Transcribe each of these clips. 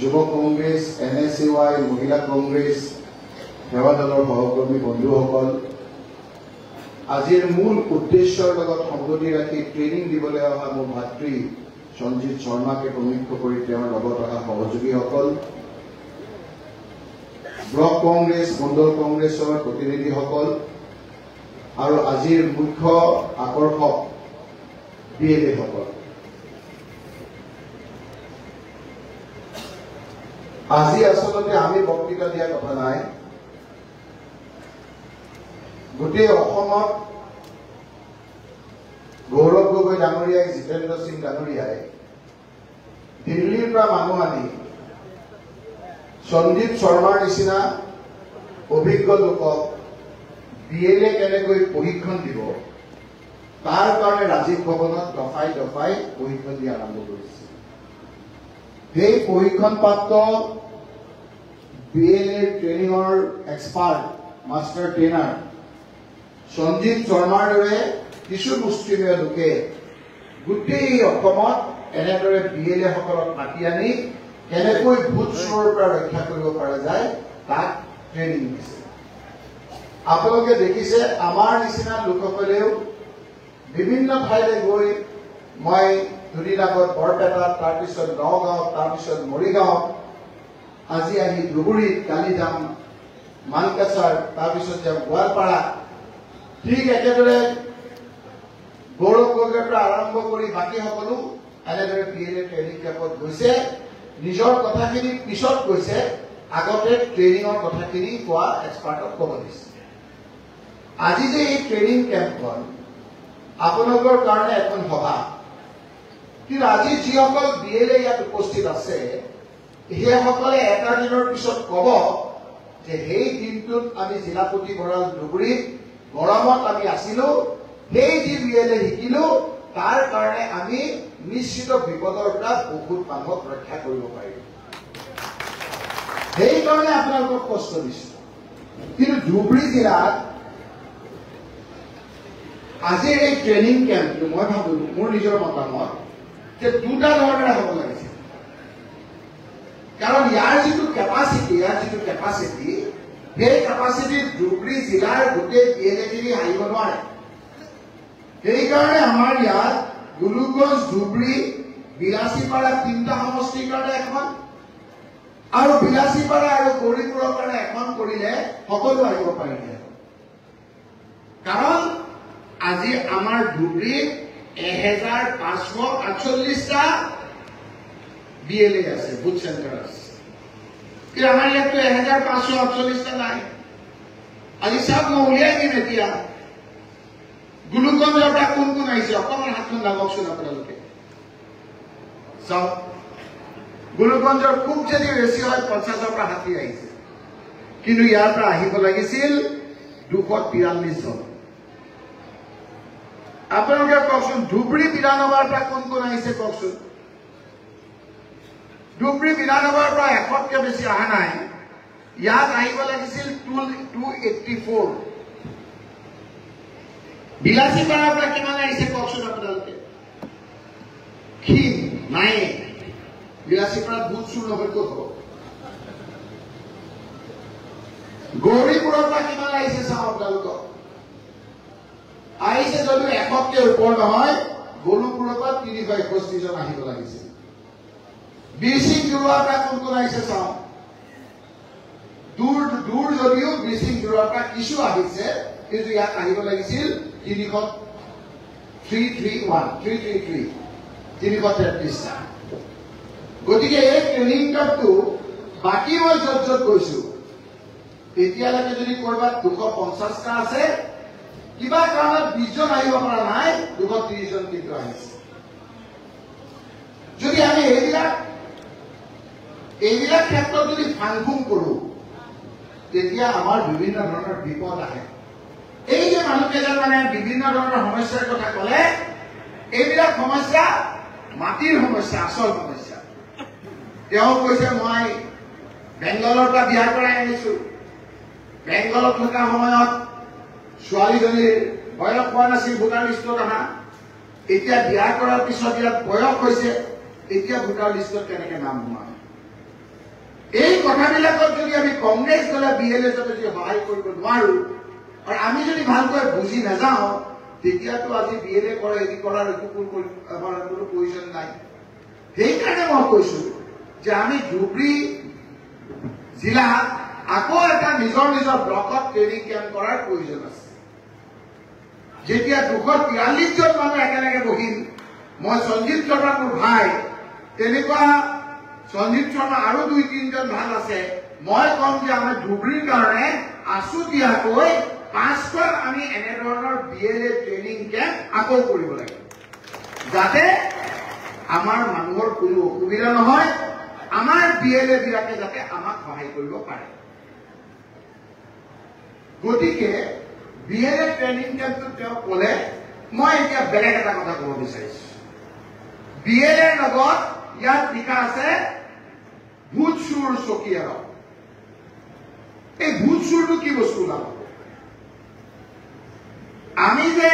যুৱ কংগ্ৰেছ, NSUI, মহিলা কংগ্ৰেছ, সেৱা দলৰ সহকৰ্মী বন্ধুসকল, আজিৰ মূল উদ্দেশ্যৰ লগত সংগতি ৰাখি ট্ৰেইনিং দিবলৈ অহা মোৰ ভাতৃ সঞ্জিত শৰ্মাকে প্ৰমুখ্য কৰি তেওঁৰ লগত অহা সহযোগীসকল, ব্লক কংগ্ৰেছ, মণ্ডল কংগ্ৰেছৰ প্ৰতিনিধিসকল আৰু আজিৰ মুখ্য আকৰ্ষক BLA সকল, আজি আচলতে আমি বক্তৃতা দিয়া কথা নাই। গোটেই অসমত গৌৰৱ গগৈ ডাঙৰীয়াই, জিতেন্দ্ৰ সিং ডাঙৰীয়াই দিল্লীৰ পৰা মানুহ আনি সঞ্জীৱ শৰ্মাৰ নিচিনা অভিজ্ঞ লোকক BLA কেনেকৈ প্ৰশিক্ষণ দিব তাৰ কাৰণে ৰাজীৱ ভৱনত দফাই দফাই প্ৰশিক্ষণ দিয়া আৰম্ভ কৰিছে। সেই প্ৰশিক্ষণপ্ৰাপ্ত BLA ট্ৰেইনিঙৰ expert, master trainer Sanjeev শৰ্মাৰ দৰে কিছু মুষ্টিমেয় লোকে গোটেই অসমত এনেদৰে BLA সকলক মাতি আনি কেনেকৈ ভূত চোৰৰ পৰা ৰক্ষা কৰিব পৰা যায় তাক ট্ৰেইনিং দিছে। আপোনালোকে দেখিছে আমাৰ নিচিনা লোকসকলেও বিভিন্ন ঠাইলৈ গৈ, মই দুদিন আগত বৰপেটাত, তাৰপিছত নগাঁৱত, তাৰপিছত মৰিগাঁৱত, আজি আহি ধুবুৰীত, কালি যাম মানকাছাৰ, তাৰপিছত যাম গোৱালপাৰা। ঠিক একেদৰে গৌৰৱ গগৈৰ পৰা আৰম্ভ কৰি বাকী সকলো এনেদৰে BLA ট্ৰেইনিং কেম্পত গৈছে। নিজৰ কথাখিনি পিছত কৈছে, আগতে ট্ৰেইনিঙৰ কথাখিনি কোৱা এক্সপাৰ্টক ক'ব দিছে। আজি যে এই ট্ৰেইনিং কেম্পখন আপোনালোকৰ কাৰণে এখন সভা, কিন্তু আজি যিসকল BLA ইয়াত উপস্থিত আছে সেইসকলে এটা দিনৰ পিছত ক'ব যে সেই দিনটোত আমি জিলাপতি বৰাল ধুবুৰীত গৰমত আমি আছিলো, সেই যি BLA শিকিলো তাৰ কাৰণে আমি নিশ্চিত বিপদৰ পৰা বহুত মানুহক ৰক্ষা কৰিব পাৰিম। সেইকাৰণে আপোনালোকক কষ্ট দিছো। কিন্তু ধুবুৰী জিলাত আজিৰ এই ট্ৰেইনিং কেম্পটো মই ভাবো, মোৰ নিজৰ মতামত, যে দুটা ধৰণেৰে হ'ব লাগিছে। কাৰণ ইয়াৰ যিটো কেপাচিটি, সেই কেপাচিটিত ধুবুৰী জিলাৰ গোটেই BLA খিনি আহিব নোৱাৰে। সেইকাৰণে আমাৰ ইয়াত গোলুগঞ্জ, ধুবুৰী, বিলাসীপাৰা তিনিটা সমষ্টিৰ কাৰণে এখন, আৰু বিলাসীপাৰা আৰু গৌৰীপুৰৰ কাৰণে এখন কৰিলে সকলো আহিব পাৰিলে। কাৰণ আজি আমাৰ ধুবুৰীত 1548টা BLA আছে, বুথ চেণ্টাৰ আছে। কিন্তু আমাৰ ইয়াততো 1548টা নাই। আজি চাওক, মই উলিয়াই দিম এতিয়া গোলুগঞ্জৰ পৰা কোন কোন আহিছে, অকণমান হাতখন দাবকচোন আপোনালোকে চাওক। গোলুগঞ্জৰ খুব যদি বেছি হয় 50ৰ পৰা 60 আহিছে, কিন্তু ইয়াৰ পৰা আহিব লাগিছিল 243 জন। আপোনালোকে কওকচোন, ধুবুৰী বিধানসভাৰ পৰা কোন কোন আহিছে কওকচোন। ধুবুৰী বিধানসভাৰ পৰা 100তকৈ বেছি অহা নাই। ইয়াত আহিব লাগিছিল 284। বিলাসীপাৰাৰ পৰা কিমান আহিছে কওকচোন আপোনালোকে। ক্ষীণ নাই, বিলাসীপাৰাত বুথ চুৰ নহয় ক'ত হ'ব। গৌৰীপুৰৰ পৰা কিমান আহিছে চাওক আপোনালোকক। আহিছে যদিও 100তকৈ ওপৰ নহয়। গৌৰীপুৰৰ পৰা 361 জন আহিব লাগিছিল। বিৰচিং জোৰোৱাৰ পৰা কোন কোন আহিছে চাওক। দূৰ যদিও বিৰচিং জোৰোৱাৰ পৰা কিছু আহিছে, কিন্তু ইয়াত আহিব লাগিছিল 333টা। গতিকে এই ট্ৰেইনিং কেম্পটো বাকী মই য'ত য'ত গৈছো, এতিয়ালৈকে যদি কৰবাত 250টা আছে, কিবা কাৰণত 20 জন আহিব পৰা নাই, 230 জন কিন্তু আহিছে। যদি আমি এইবিলাক ক্ষেত্ৰত যদি ফাংফুং কৰো, তেতিয়া আমাৰ বিভিন্ন ধৰণৰ বিপদ আহে। এই যে মানুহকেইজন মানে বিভিন্ন ধৰণৰ সমস্যাৰ কথা ক'লে, এইবিলাক সমস্যা মাটিৰ সমস্যা, আচল সমস্যা। তেওঁ কৈছে মই বেংগলৰ পৰা বিহাৰ কৰাই আনিছো। বেংগলত থকা সময়ত ছোৱালীজনীৰ বয়স হোৱা নাছিল, ভোটাৰ লিষ্টত অহা। এতিয়া বিয়া কৰাৰ পিছত ইয়াত বয়স হৈছে, এতিয়া ভোটাৰ লিষ্টত কেনেকে নাম সোমায়। কথাবিলাকত যদি আমি কংগ্ৰেছ দলে BLA যদি সহায় কৰিব নোৱাৰো আৰু আমি যদি ভালকৈ বুজি নাযাওঁ তেতিয়াতো আজি BLA কৰা এডি কৰাৰ একো কোনো প্ৰয়োজন নাই সেইকাৰণে মই কৈছো যে আমি ধুবুৰী জিলাত আকৌ এটা নিজৰ নিজৰ ব্লকত ট্ৰেইনিং কেম্প কৰাৰ প্ৰয়োজন আছে যেতিয়া 243 জন মানুহ একেলগে বহিম মই সঞ্জীৱ শৰ্মা মোৰ ভাই তেনেকুৱা সঞ্জীৱ শৰ্মা আৰু 2-3 জন ভাল আছে মই কম যে আমি ধুবুৰীৰ কাৰণে আছুতীয়াকৈ 5খন আমি এনে ধৰণৰ BLA ট্ৰেইনিং কেম্প আকৌ কৰিব লাগে যাতে আমাৰ মানুহৰ কোনো অসুবিধা নহয় আমাৰ BLA বিলাকে যাতে আমাক সহায় কৰিব পাৰে গতিকে BLA ট্ৰেইনিং কেম্পটো তেওঁ ক'লে মই এতিয়া বেলেগ এটা কথা ক'ব বিচাৰিছো BLA লগত ইয়াত লিখা আছে ভূত চুৰ চকীয়াৰ এই ভূত চুৰটো কি বস্তু লাভ আমি যে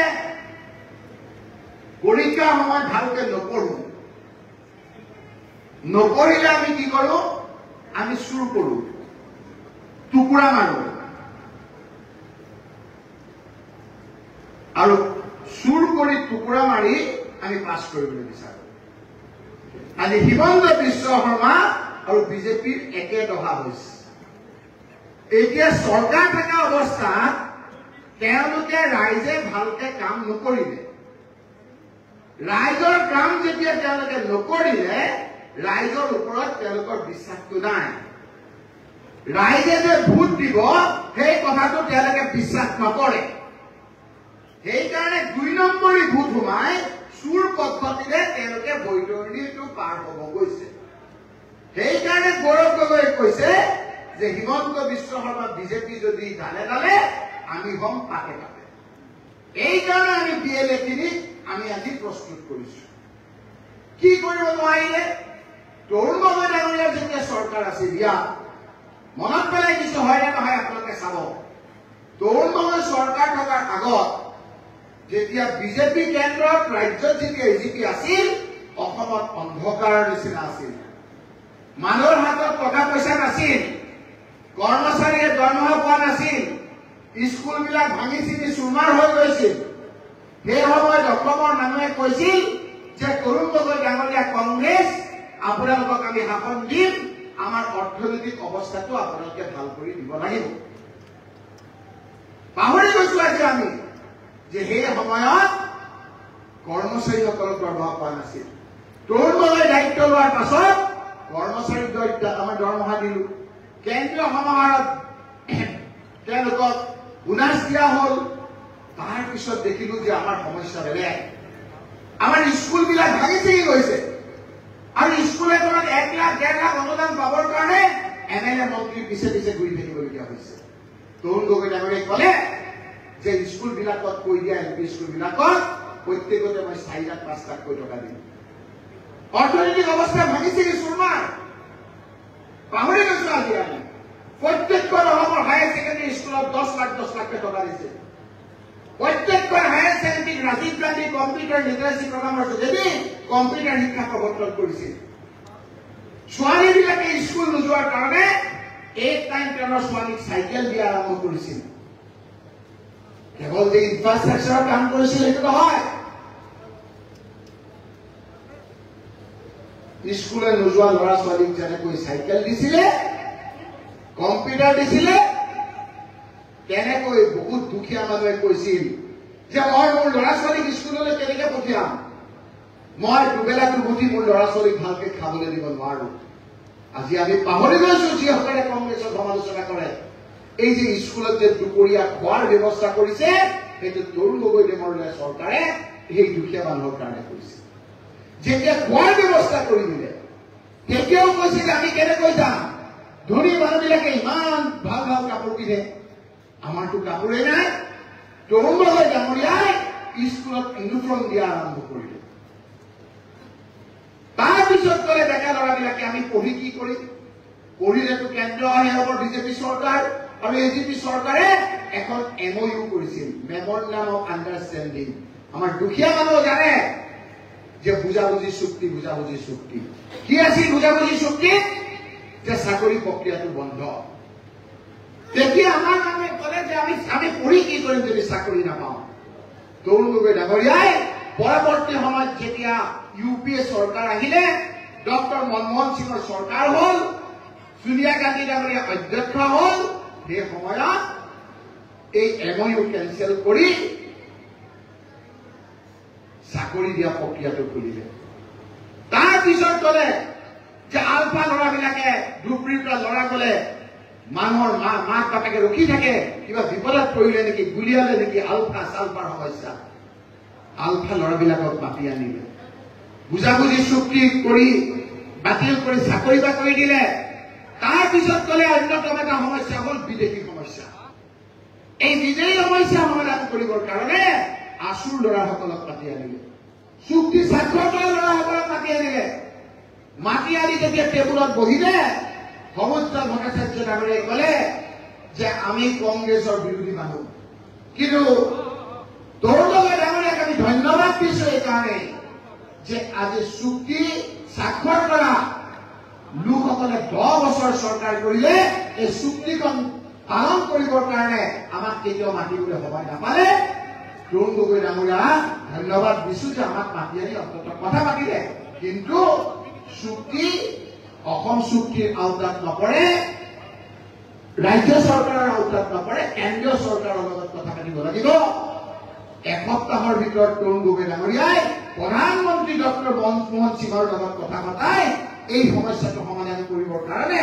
পৰীক্ষা সময়ত ভালকে নপঢ়িলে আমি কি কৰো আমি চুৰ কৰো টুকুৰা মাৰো আৰু চুৰ কৰি টুকুৰা মাৰি আমি পাছ কৰিবলৈ বিচাৰো আজি হিমন্ত বিশ্ব শৰ্মা আৰু বিজেপিৰ একে দহা হৈছে এতিয়া চৰকাৰ থকা অৱস্থাত তেওঁলোকে ৰাইজে ভালকে কাম নকৰিলে ৰাইজৰ কাম যেতিয়া তেওঁলোকে নকৰিলে ৰাইজৰ ওপৰত তেওঁলোকৰ বিশ্বাসটো নাই ৰাইজে যে ভোট দিব সেই কথাটো তেওঁলোকে বিশ্বাস নকৰে সেইকাৰণে 2 নম্বৰী ভোট সোমাই চুৰ পদ্ধতিৰে তেওঁলোকে বৈতৰণিটো পাৰ হ'ব গৈছে সেইকাৰণে গৌৰৱ গগৈয়ে কৈছে যে হিমন্ত বিশ্ব শৰ্মা বিজেপি যদি ডালে ডালে আমি হম পাতে পাতে এইকাৰণে আমি BLA খিনি আমি আজি প্ৰস্তুত কৰিছো কি কৰিব নোৱাৰিলে তৰুণ গগৈ ডাঙৰীয়াৰ যেতিয়া চৰকাৰ আছিল ইয়াত মনত পেলাই কিছু হয় নে নহয় আপোনালোকে চাব তৰুণ গগৈ চৰকাৰ থকাৰ আগত যেতিয়া বিজেপি কেন্দ্ৰত ৰাজ্যত যেতিয়া AGP আছিল অসমত অন্ধকাৰৰ নিচিনা আছিল মানুহৰ হাতত টকা পইচা নাছিল কৰ্মচাৰীয়ে দৰমহা পোৱা নাছিল স্কুলবিলাক ভাঙি চিঙি চুৰমাৰ হৈ গৈছিল সেই সময়ত অসমৰ মানুহে কৈছিল যে তৰুণ গগৈ ডাঙৰীয়া কংগ্ৰেছ আপোনালোকক আমি শাসন দিম আমাৰ অৰ্থনৈতিক অৱস্থাটো আপোনালোকে ভাল কৰি দিব লাগিব পাহৰি গৈছো আজি আমি যে সেই সময়ত কৰ্মচাৰীসকলক দৰমহা পোৱা নাছিল তৰুণ গগৈ দায়িত্ব লোৱাৰ পাছত কৰ্মচাৰীক আমাৰ দৰমহা দিলো কেন্দ্ৰীয় সমাহাৰত তেওঁলোকক বোনাছ দিয়া হ'ল তাৰ পিছত দেখিলো যে আমাৰ সমস্যা বেলেগ আমাৰ স্কুলবিলাক ভাঙি চিঙি গৈছে আৰু স্কুল এখনত 1 লাখ 1.5 লাখ অনুদান পাবৰ কাৰণে MLA মন্ত্ৰী পিছে পিছে ঘূৰি থাকিবলগীয়া হৈছে তৰুণ গগৈ ডাঙৰীয়াই ক'লে যে স্কুলবিলাকত কৈ দিয়া LP স্কুলবিলাকত প্ৰত্যেকতে মই 4 লাখ 5 লাখকৈ টকা দিম অৰ্থনৈতিক অৱস্থা ভাঙি চিঙি চুৰমাৰ পাহৰি গৈছো আজি আমি প্ৰত্যেকখন অসমৰ হায়াৰ ছেকেণ্ডাৰী স্কুলত 10 লাখ টকা দিছে প্ৰত্যেকখন higher secondary Rajiv Gandhi computer literacy প্ৰগ্ৰামৰ যোগেদি কম্পিউটাৰ শিক্ষা প্ৰৱৰ্তন কৰিছিল ছোৱালীবিলাকে স্কুল নোযোৱাৰ কাৰণে 8, 9, 10 ছোৱালীক চাইকেল দিয়া আৰম্ভ কৰিছিল কেৱল যে ইনফ্ৰাষ্ট্ৰাকচাৰৰ কাম কৰিছিল সেইটো নহয় স্কুলে নোযোৱা ল'ৰা ছোৱালীক যেনেকৈ চাইকেল দিছিলে কম্পিউটাৰ দিছিলে তেনেকৈ বহুত দুখীয়া মানুহে কৈছিল যে মই মোৰ ল'ৰা ছোৱালীক স্কুললৈ কেনেকৈ পঠিয়াম মই দুবেলা দুমুঠি মোৰ ল'ৰা ছোৱালীক ভালকে খাবলৈ দিব নোৱাৰো আজি আমি পাহৰি গৈছো যিসকলে কংগ্ৰেছৰ সমালোচনা কৰে এই যে স্কুলত যে দুপৰীয়া খোৱাৰ ব্যৱস্থা কৰিছে সেইটো তৰুণ গগৈ ডাঙৰীয়া চৰকাৰে সেই দুখীয়া মানুহৰ কাৰণে কৰিছে যেতিয়া খোৱাৰ ব্যৱস্থা কৰি দিলে তেতিয়াও কৈছে যে আমি কেনেকৈ যাম ধনী মানুহবিলাকে ইমান ভাল ভাল কাপোৰ কিনে আমাৰতো কাপোৰেই নাই তৰুণ গগৈ ডাঙৰীয়াই স্কুলত ইউনিফৰ্ম দিয়া আৰম্ভ কৰিলে তাৰপিছত ক'লে ডেকা ল'ৰাবিলাকে আমি পঢ়ি কি কৰিম পঢ়িলেতো কেন্দ্ৰীয় হ'ব বিজেপি চৰকাৰ আৰু AGP চৰকাৰে এখন MOU কৰিছিল মেমৰেণ্ডাম অফ আণ্ডাৰষ্টেণ্ডিং আমাৰ দুখীয়া মানুহ জানে যে বুজাবুজি চুক্তি কি আছিল বুজাবুজি চুক্তি যে চাকৰি প্ৰক্ৰিয়াটো বন্ধ। তেতিয়া আমাৰ মানুহে ক'লে যে আমি পঢ়ি কি কৰিম যদি চাকৰি নাপাওঁ। তৰুণ গগৈ ডাঙৰীয়াই পৰৱৰ্তী সময়ত যেতিয়া UPA চৰকাৰ আহিলে, ডক্টৰ মনমোহন সিঙৰ চৰকাৰ হ'ল, সোনিয়া গান্ধী ডাঙৰীয়া অধ্যক্ষ হ'ল, সেই সময়ত এই MOU কেঞ্চেল কৰি চাকৰি দিয়া প্ৰক্ৰিয়াটো খুলিলে। তাৰ পিছত ক'লে যে আলফা ল'ৰাবিলাকে দুৰ্বৃত্ত ল'ৰা ক'লে মানুহৰ মাক বাপেকে ৰখি থাকে, কিবা বিপদত পৰিলে নেকি, গুলিয়ালে নেকি, আলফা চালফাৰ সমস্যা। আলফা ল'ৰাবিলাকক মাতি আনিলে, বুজাবুজি চুক্তি কৰি বাতিল কৰি চাকৰি বাকৰি দিলে। তাৰ পিছত ক'লে অন্যতম এটা সমস্যা হ'ল বিদেশী সমস্যা। এই বিদেশী সমস্যা সমাধান কৰিবৰ কাৰণে আছুৰ ল'ৰাসকলক মাতি আনিলে, চুক্তি স্বাক্ষৰ কৰা ল'ৰাসকলক মাতি আনিলে। মাতি আনি যেতিয়া টেবুলত বহিলে, সমুদ্ৰ ভট্টাচাৰ্য ডাঙৰীয়াই ক'লে যে আমি কংগ্ৰেছৰ বিৰোধী মানুহ, কিন্তু তৰুণ গগৈ ডাঙৰীয়াক আমি ধন্যবাদ দিছো এইকাৰণে যে আজি চুক্তি স্বাক্ষৰ কৰা লোকসকলে 10 বছৰ চৰকাৰ কৰিলে, এই চুক্তিখন পালন কৰিবৰ কাৰণে আমাক কেতিয়াও মাতিবলৈ সময় নাপালে। তৰুণ গগৈ ডাঙৰীয়াক ধন্যবাদ দিছো যে আমাক মাতি আনি অন্ততঃ কথা পাতিলে। কিন্তু চুক্তি অসম চুক্তিৰ আওতাত নপৰে, ৰাজ্য চৰকাৰৰ আওতাত নপৰে, কেন্দ্ৰীয় চৰকাৰৰ লগত কথা পাতিব লাগিব। এসপ্তাহৰ ভিতৰত তৰুণ গগৈ ডাঙৰীয়াই প্ৰধানমন্ত্ৰী ডক্টৰ মনমোহন সিঙৰ লগত কথা পতাই এই সমস্যাটো সমাধান কৰিবৰ কাৰণে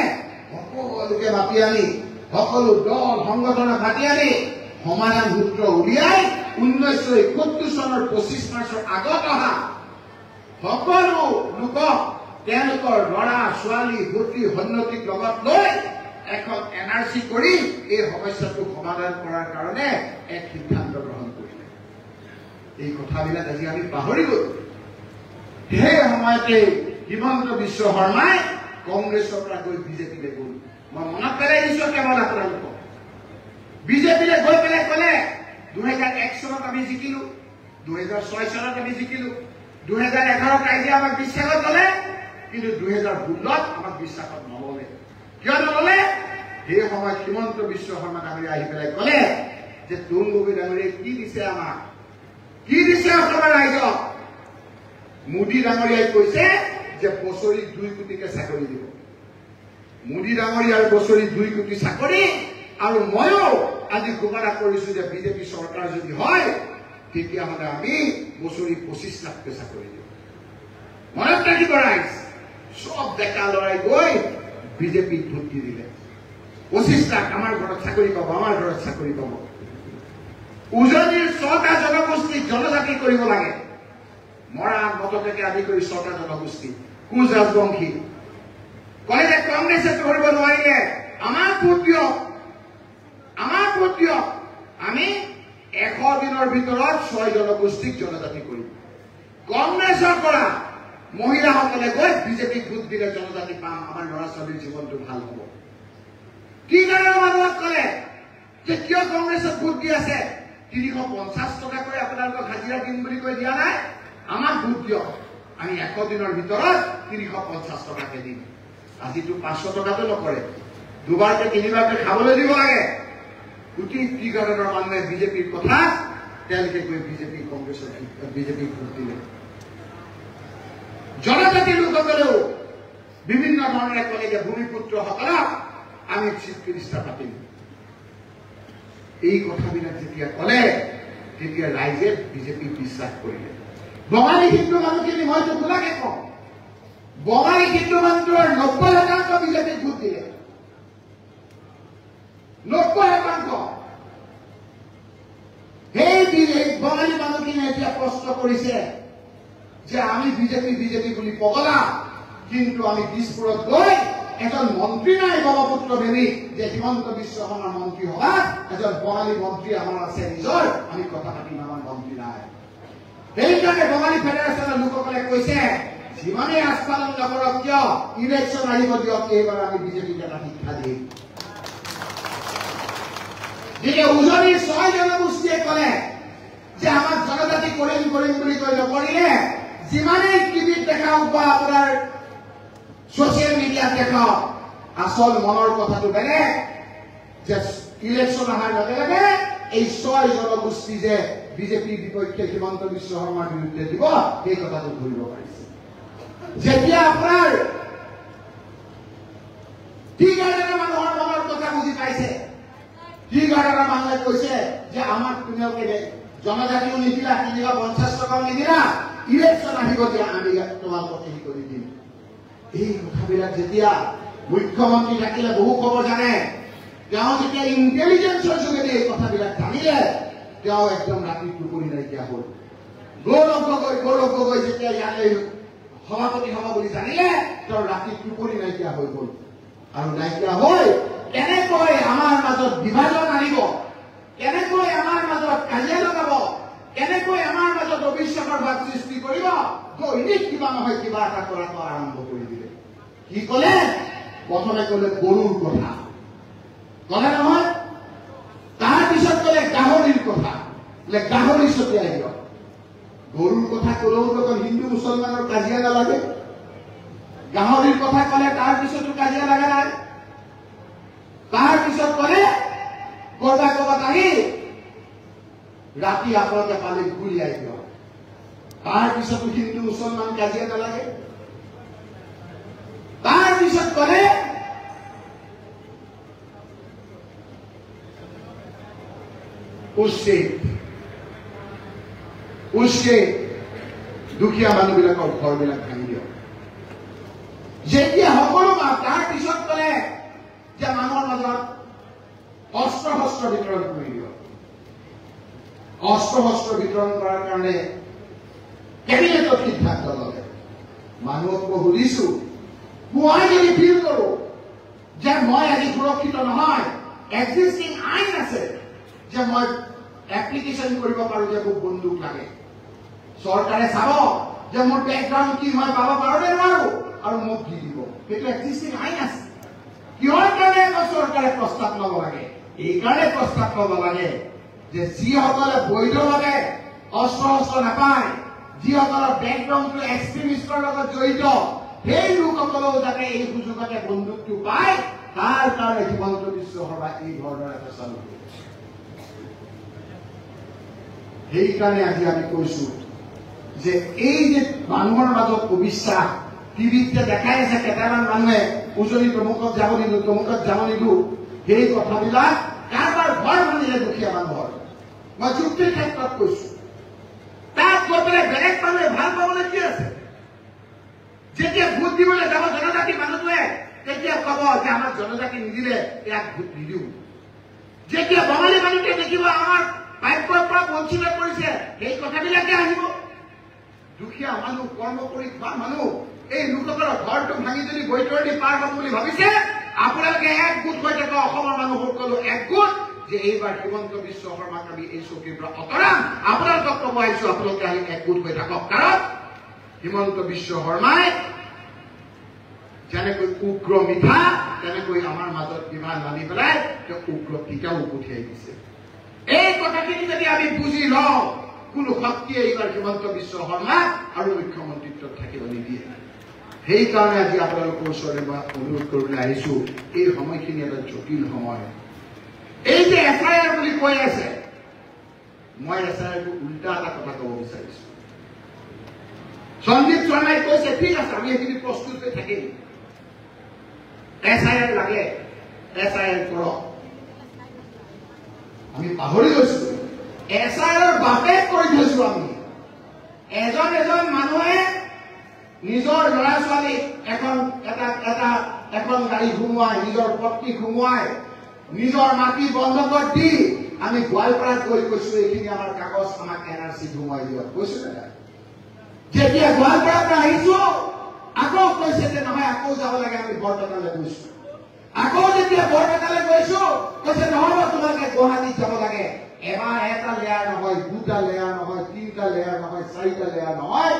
সকলোকে মাতি আনি, সকলো দল সংগঠনক মাতি আনি সমাধান সূত্ৰ উলিয়াই 1971 চনৰ 25 মাৰ্চৰ আগত অহা সকলো লোকক তেওঁলোকৰ ল'ৰা ছোৱালী সতি সন্নতিক লগত লৈ এখন NRC কৰি এই সমস্যাটো সমাধান কৰাৰ কাৰণে এক সিদ্ধান্ত গ্ৰহণ কৰিলে। এই কথাবিলাক আজি আমি পাহৰি গলো। সেই সময়তে হিমন্ত বিশ্ব শৰ্মাই কংগ্ৰেছৰ পৰা গৈ বিজেপিলৈ গ'ল। মই মনত পেলাই দিছো কেৱল আপোনালোকক। বিজেপিলৈ গৈ পেলাই ক'লে 2001 চনত আমি জিকিলো, 2006 চনত আমি জিকিলো, 2011 কাজিয়া আমাক বিশ্বাসত ল'লে, কিন্তু 2016ত আমাক বিশ্বাসত নল'লে। কিয় নল'লে? সেই সময়ত হিমন্ত বিশ্ব শৰ্মা ডাঙৰীয়া আহি পেলাই ক'লে যে তৰুণ গগৈ ডাঙৰীয়াই কি দিছে আমাক, কি দিছে অসমৰ ৰাইজক। মোদী ডাঙৰীয়াই কৈছে যে বছৰি 2 কোটিকে চাকৰি দিব। মোদী ডাঙৰীয়াৰ বছৰি 2 কোটি চাকৰি, আৰু ময়ো আজি ঘোষণা কৰিছো যে বিজেপি চৰকাৰ যদি হয় তেতিয়াহ'লে আমি বছৰি 25 লাখকে চাকৰি দিম। মনত ৰাখিব ৰাইজ, সব ডেকা ল'ৰাই গৈ বিজেপিক ভোট দি দিলে। 25 লাখ আমাৰ ঘৰত চাকৰি পাব, আমাৰ ঘৰত চাকৰি পাব। উজনিৰ 6টা জনগোষ্ঠীক জনজাতি কৰিব লাগে। মৰাণ মটকে আদি কৰি 6টা জনগোষ্ঠী, কোচ ৰাজবংশী কলে যে কংগ্ৰেছে কৰিব নোৱাৰিলে, আমাৰ ভোট দিয়ক, আমাৰ ভোট দিয়ক। আমি 100 দিনৰ ভিতৰত 6 জনগোষ্ঠীক জনজাতি কৰিম। কংগ্ৰেছৰ পৰা মহিলাসকলে গৈ বিজেপিক ভোট দিলে জনজাতি পাম, আমাৰ ল'ৰা ছোৱালীৰ জীৱনটো ভাল হ'ব। কি কাৰণে মানুহক ক'লে যে কিয় কংগ্ৰেছক ভোট দি আছে? 350 টকাকৈ আপোনালোকক হাজিৰা দিম বুলি কৈ দিয়া নাই, আমাক ভোট দিয়ক, আমি 100 দিনৰ ভিতৰত 350 টকাকে দিম। আজিতো 500 টকাটো নকৰে, দুবাৰকে তিনিবাৰকে খাবলৈ দিব লাগে। কোটি টি গাঁৱৰ মানুহে বিজেপিৰ কথা তেওঁলোকে গৈ কংগ্ৰেছৰ বিজেপিক ভোট দিলে। জনজাতি লোকসকলেও বিভিন্ন ধৰণে ক'লে যে ভূমিপুত্ৰসকলক আমি চিফ মিনিষ্টাৰ পাতিম। এই কথাবিলাক যেতিয়া ক'লে তেতিয়া ৰাইজে বিজেপিক বিশ্বাস কৰিলে। বঙালী হিন্দু মানুহখিনি মইতো খোলাকে কওঁ, বঙালী হিন্দু মানুহৰ 90% বিজেপিক ভোট দিলে। 90%। সেই বঙালী মানুহখিনি এতিয়া প্ৰশ্ন কৰিছে যে আমি বিজেপি বুলি পগলা, কিন্তু আমি দিছপুৰত গৈ এজন মন্ত্ৰী নাই ব্ৰহ্মপুত্ৰ ভেলী যে হিমন্ত বিশ্ব শৰ্মাৰ মন্ত্ৰী হোৱা এজন বঙালী মন্ত্ৰী আমাৰ আছে নিজৰ, আমি কথা পাতিম, আমাৰ মন্ত্ৰী নাই। সেইকাৰণে বঙালী ফেডাৰেশ্যনৰ লোকসকলে কৈছে যিমানেই আস্ফালন নকৰক কিয় ইলেকশ্যন আহিব দিয়ক, এইবাৰ আমি বিজেপিক এটা শিক্ষা দিম। যেতিয়া উজনিৰ 6 জনগোষ্ঠীয়ে ক'লে যে আমাক জনজাতি কৰিম বুলি কৈ নকৰিলে, যিমানেই টিভিত দেখাওক বা আপোনাৰ ছচিয়েল মিডিয়াত দেখাওক, আসল মনৰ কথাটো বেলেগ যে ইলেকশন অহাৰ লগে লগে এই 6 জনগোষ্ঠী যে বিজেপিৰ বিপক্ষে হিমন্ত বিশ্ব শৰ্মাৰ বিৰুদ্ধে দিব এই কথাটো ধৰিব পাৰিছে যেতিয়া আপোনাৰ টি গাৰ্ডেনৰ মানুহৰ মনৰ কথা বুজি পাইছে টি গাৰ্ডেনৰ মানুহে কৈছে যে আমাক তোমালোকে জনজাতিও নিদিলা 350 টকাও নিদিলা ইলেকশন আহিব দিয়া আমি তোমালোকক হেৰি কৰি দিম এই কথাবিলাক যেতিয়া মুখ্যমন্ত্ৰী থাকিলে বহু খবৰ জানে তেওঁ যেতিয়া ইন্টেলিজেন্সৰ যোগেদি এই কথাবিলাক জানিলে তেওঁ একদম ৰাতি টোপনি নাইকিয়া হ'ল গৌৰৱ গগৈ যেতিয়া ইয়ালৈ সভাপতি হ'ব বুলি জানিলে তেওঁ ৰাতি টোপনি নাইকিয়া হৈ গ'ল আৰু নাইকিয়া হৈ কেনেকৈ আমাৰ মাজত বিভাজন আনিব কেনেকৈ আমাৰ মাজত কাজিয়া লগাব কেনেকৈ আমাৰ মাজত অবিশ্বাসৰ ভাৱ সৃষ্টি কৰিব দৈনিক কিবা নহয় কিবা এটা কৰাটো আৰম্ভ কৰি দিলে কি ক'লে প্ৰথমে ক'লে গৰুৰ কথা ক'লে নহয় তাৰ পিছত ক'লে গাহৰিৰ কথা বোলে গাহৰি ছটিয়াই দিয়ক গৰুৰ কথা ক'লেও দেখোন হিন্দু মুছলমানৰ কাজিয়া নালাগে গাহৰিৰ কথা ক'লে তাৰ পিছতো কাজিয়া লাগা নাই তাৰ পিছত ক'লে ক'ৰবাত আহি ৰাতি আপোনালোকে পানী গুলিয়াই দিয়ক তাৰ পিছতো হিন্দু মুছলমান কাজিয়া নালাগে তাৰ পিছত ক'লে উস্কে দুখীয়া মানুহবিলাকৰ ঘৰবিলাক ভাঙি দিয়ক যেতিয়া সকলো তাৰ পিছত ক'লে যে মানুহৰ মাজত অস্ত্ৰ বিতৰণ কৰি দিয়ক অস্ত্ৰ বিতৰণ কৰাৰ কাৰণে কেবিনেটত সিদ্ধান্ত ল'লে মানুহক সুধিছো মই যদি ফিল কৰো যে মই আজি সুৰক্ষিত নহয় এক্সিষ্টিং আইন আছে যে মই এপ্লিকেশন কৰিব পাৰো যে মোক বন্দুক লাগে চৰকাৰে চাব যে মোৰ বেকগ্ৰাউণ্ড কি মই পাব পাৰো নে নোৱাৰো আৰু মোক দি দিব সেইটো এক্সিষ্টিং আইন আছে কিহৰ কাৰণে চৰকাৰে প্ৰস্তাৱ ল'ব লাগে এই কাৰণে প্ৰস্তাৱ ল'ব লাগে যে যিসকলে বৈধভাৱে অস্ত্ৰ নাপায় যিসকলৰ বেকগ্ৰাউণ্ডটো এক্সট্ৰিমিষ্টৰ লগত জড়িত সেই লোকসকলেও যাতে এই সুযোগতে বন্দুকটো পায় তাৰ কাৰণে হিমন্ত বিশ্ব শৰ্মা এই ধৰণৰ এটা চালু কৰিছে সেইকাৰণে আজি আমি কৈছো যে এই যে মানুহৰ মাজত অবিশ্বাস টিভিতে দেখাই আছে কেইটামান মানুহে উজনি প্ৰমুখত যাব নিদো সেই কথাবিলাক কাৰোবাৰ ঘৰ ভাঙিলে দুখীয়া মানুহৰ মই যুক্তিৰ ক্ষেত্ৰত কৈছো তাত গৈ পেলাই বেলেগ মানুহে ভাল পাবলৈ কি আছে যেতিয়া ভোট দিবলৈ যাব জনজাতি মানুহটোৱে তেতিয়া কব যে আমাৰ জনজাতি নিদিলে ইয়াক ভোট নিদিওঁ যেতিয়া বঙালী মানুহটোৱে দেখিব আমাৰ প্ৰাপ্যৰ পৰা বঞ্চিত কৰিছে সেই কথাবিলাকে আহিব দুখীয়া মানুহ কৰ্ম কৰি খোৱা মানুহ এই লোকসকলৰ ঘৰটো ভাঙি যদি বৈতৰণি পাৰ হ'ব বুলি ভাবিছে আপোনালোকে একগোট হৈ থকা অসমৰ মানুহসকলো একগোট যে এইবাৰ হিমন্ত বিশ্ব শৰ্মাক আমি এই চকীৰ পৰা অতৰাম আপোনালোকক ক'ব আহিছো আপোনালোকে আহি একগোট হৈ থাকক কাৰণ হিমন্ত বিশ্ব শৰ্মাই যেনেকৈ উগ্ৰ মিঠা তেনেকৈ আমাৰ মাজত বিমান নামি পেলাই তেওঁ উগ্ৰ টিকাও পঠিয়াই দিছে এই কথাখিনি যদি আমি বুজি লওঁ কোনো শক্তিয়ে এইবাৰ হিমন্ত বিশ্ব শৰ্মা আৰু মুখ্যমন্ত্ৰীত্বত থাকিব নিদিয়ে সেইকাৰণে আজি আপোনালোকৰ ওচৰলৈ মই অনুৰোধ কৰিবলৈ আহিছো এই সময়খিনি এটা জটিল সময় এই যে এফআইআৰ বুলি কৈ আছে মই এফআইআৰটো উল্টা এটা কথা ক'ব বিচাৰিছো সন্দীপ শৰ্মাই কৈছে ঠিক আছে আমি এইখিনি প্ৰস্তুত হৈ থাকিম এফআইআৰ লাগে এফআইআৰ কৰক আমি পাহৰি গৈছো এছআইআৰৰ বাপেক কৰি থৈছো আমি এজন মানুহে নিজৰ ল'ৰা ছোৱালীক এখন গাড়ী ঘুমুৱাই নিজৰ পত্নী ঘুমুৱাই নিজৰ মাটি বন্ধকত দি আমি গোৱালপাৰাত গৈ কৈছো এইখিনি আমাৰ কাগজ আমাক এনআৰচি ঘুমুৱাই দিয়ক কৈছো না যেতিয়া গোৱালপাৰাৰ পৰা আহিছো আকৌ কৈছে যে নহয় আকৌ যাব লাগে আমি বৰপেটালৈ গৈছো আকৌ যেতিয়া বৰপেটালৈ গৈছো কৈছে নহ'ব তোমালোকে গুৱাহাটীত যাব লাগে এবাৰ এটা লেয়াৰ নহয় দুটা লেয়াৰ নহয় তিনিটা লেয়াৰ নহয় চাৰিটা লেয়াৰ নহয়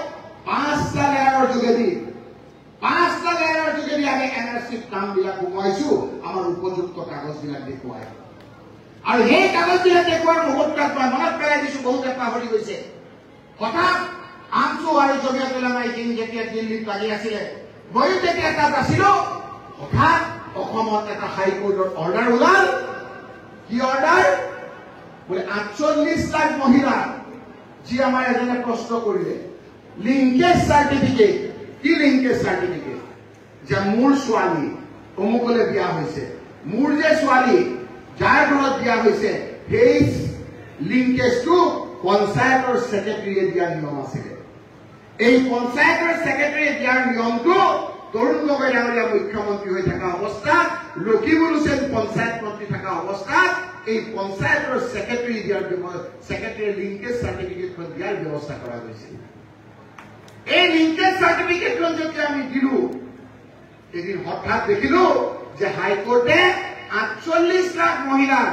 পাঁচটা লেয়াৰৰ যোগেদি আমি এনআৰচিত কামবিলাক সোমোৱাইছো আমাৰ উপযুক্ত কাগজবিলাক দেখুৱাই আৰু সেই কাগজবিলাক দেখুৱাৰ মুহূৰ্তত মই মনত পেলাই দিছো বহুতে পাহৰি গৈছে হঠাৎ আমচু আৰু জমিয়তুল উলামা হিন্দ যেতিয়া দিল্লীত লাগি আছিলে ময়ো তেতিয়া তাত আছিলো হঠাৎ অসমত এটা হাইকোৰ্টৰ অৰ্ডাৰ ওলাল কি অৰ্ডাৰ বোলে 48 লাখ মহিলা যি আমাৰ এজনে প্ৰশ্ন কৰিলে লিংকেজ সাৰ্টিফিকেট কি লিংকেজ সাৰ্টিফিকেট যে মোৰ ছোৱালী অমুকলে বিয়া হৈছে মোৰ যে ছোৱালী যাৰ ঘৰত বিয়া হৈছে সেই লিংকেজটো পঞ্চায়তৰ সেক্ৰেটাৰীয়ে দিয়াৰ নিয়ম আছিল এই পঞ্চায়তৰ সেক্ৰেটাৰীয়ে দিয়াৰ নিয়মটো তৰুণ গগৈ ডাঙৰীয়া মুখ্যমন্ত্ৰী হৈ থকা অৱস্থাত ৰকিবুল হুছেইন পঞ্চায়ত মন্ত্ৰী থকা অৱস্থাত এই পঞ্চায়তৰ সেক্ৰেটাৰী দিয়াৰ সেক্ৰেটাৰী লিংকেজ সাৰ্টিফিকেটখন দিয়াৰ ব্যৱস্থা কৰা হৈছিল এই লিংকেজ সাৰ্টিফিকেটখন যেতিয়া আমি দিলো এদিন হঠাৎ দেখিলো যে হাইকোৰ্টে 48 লাখ মহিলাৰ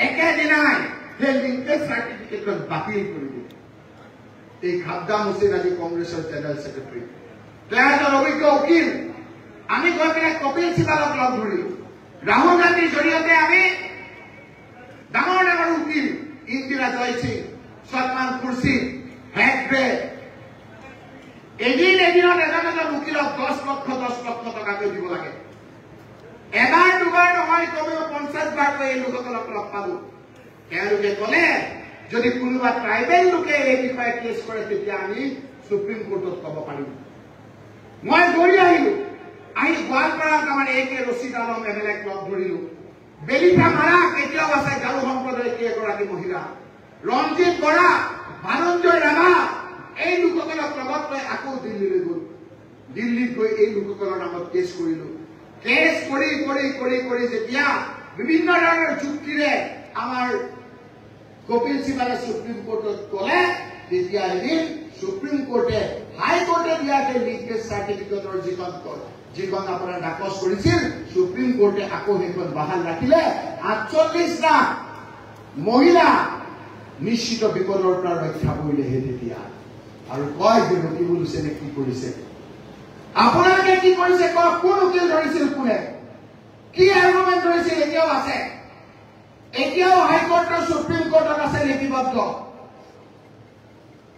একেদিনাই সেই লিংকেজ সাৰ্টিফিকেটখন বাতিল কৰি দিলে এই খাদ্দাম হুছেইন আজি কংগ্ৰেছৰ জেনেৰেল সেক্ৰেটাৰী তেওঁ এজন অভিজ্ঞ উকিল আমি গৈ পেলাই কপিল চিবালক লগ ধৰিলো ৰাহুল গান্ধীৰ জৰিয়তে আমি ডাঙৰ ডাঙৰ উকিল ইন্দিৰা জয়সিং সলমান খুৰছিদ হেগড়ে এদিনত এজন উকিলক 10 লক্ষ টকাকৈ দিব লাগে এবাৰ দুবাৰ নহয় কমেও 50 বাৰকৈ এই লোকসকলক লগ পালো তেওঁলোকে ক'লে যদি কোনোবা ট্ৰাইবেল লোকে এই বিষয়ে কেছ কৰে তেতিয়া আমি সুপ্ৰিম কোৰ্টত ক'ব পাৰিম মই দৌৰি আহিলো আহি গোৱালপাৰাত আমাৰ এ কে ৰচিদ আলম এমএলএক লগ ধৰিলো বেলিঠা মাৰা কেতিয়াও আছে গাৰো সম্প্ৰদায়ৰ কেইগৰাকী মহিলা ৰঞ্জিত বৰা বানঞ্জয় ৰাভা এই লোকসকলক লগত লৈ আকৌ দিল্লীলৈ গ'ল দিল্লীত গৈ এই লোকসকলৰ নামত কেছ কৰিলো কেছ কৰি যেতিয়া বিভিন্ন ধৰণৰ যুক্তিৰে আমাৰ কপিল সিবালে সুপ্ৰিম কোৰ্টত গ'লে তেতিয়া এদিন সুপ্ৰিম কোৰ্টে হাইকোৰ্টে দিয়া লিংকেজ সাৰ্টিফিকেটৰ যিখন আপোনাৰ নাকচ কৰিছিল সুপ্ৰিম কোৰ্টে আকৌ সেইখন বাহাল ৰাখিলে 48 লাখ মহিলা নিশ্চিত বিপদৰ পৰা ৰক্ষা কৰিলেহে তেতিয়া আৰু কয় যে ৰকিবুল হুছেইনে কি কৰিছে আপোনালোকে কি কৰিছে কওক কোন উকিল ধৰিছিল কোনে কি আৰ্গুমেণ্ট ধৰিছিল এতিয়াও আছে এতিয়াও হাইকোৰ্টৰ সুপ্ৰিম কোৰ্টত আছে লিপিবদ্ধ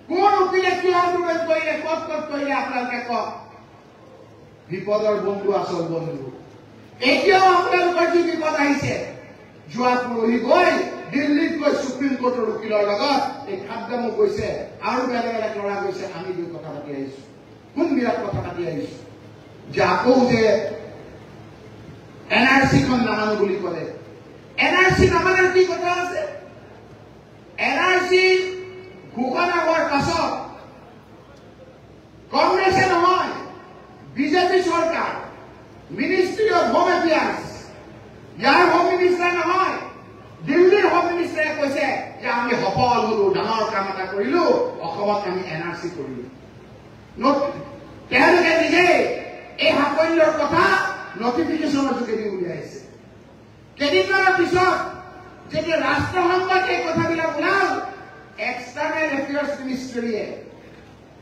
কোন উকিলে কি আৰ্গুমেণ্ট কৰিলে ক'ত কৰিলে আপোনালোকে কওক বিপদৰ বন্ধু আচল বন্ধু এতিয়াও আপোনালোকৰ যি বিপদ আহিছে যোৱা পৰহি গৈ দিল্লীত গৈ সুপ্ৰিম কোৰ্টৰ উকিলৰ লগত এই খাদ্দামো গৈছে আৰু বেলেগ ল'ৰা গৈছে আমি দুই কথা পাতি আহিছো কোন বিৰাট কথা পাতি আহিছো যে আকৌ যে এনআৰচিখন নামানো বুলি ক'লে এনআৰচি নামানাৰ কি কথা আছে এনআৰচি ঘোষণা হোৱাৰ পাছত কংগ্ৰেছে নহয় বিজেপি চৰকাৰ ministry of home affairs year home minister নহয় দিল্লীৰ হোম মিনিষ্টাৰে কৈছে যে আমি সফল হলো ডাঙৰ কাম এটা কৰিলো অসমত আমি এনআৰচি কৰিলো তেওঁলোকে নিজে এই সাফল্যৰ কথা নটিফিকেশ্যনৰ যোগেদি উলিয়াইছে কেইদিনমানৰ পিছত যেতিয়া ৰাষ্ট্ৰসংঘত এই কথাবিলাক ওলাল এক্সটাৰ্নেল এফেয়াৰ্ছ মিনিষ্ট্ৰীয়ে